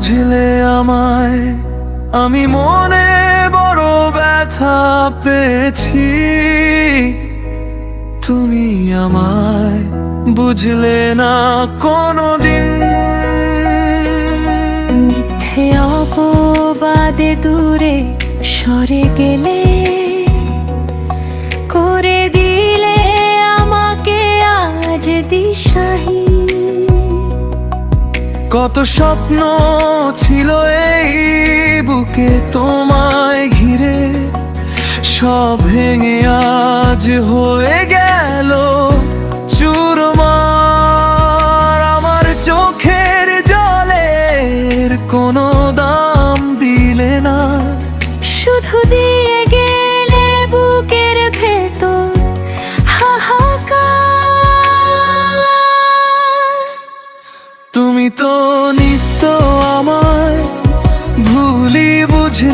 বুঝলে আমায়, আমি মনে বড় ব্যথা পেয়েছি। তুমি আমায় বুঝলে না কোনোদিন। মিথ্যে অপবাদে দূরে সরে গেলে, করে দিলে আমাকে আজ দিশাহীন। কত স্বপ্ন ছিল এই বুকে তোমায় ঘিরে, সব ভেঙে আজ হয়ে গেল চুরমার। আমার চোখের জলের কোনো দাম দিলে না, শুধু দিয়ে গেলে বুকের ভেতর হাহাকার। তুমি তো নিত্য আমায় ভুলি বুঝলে।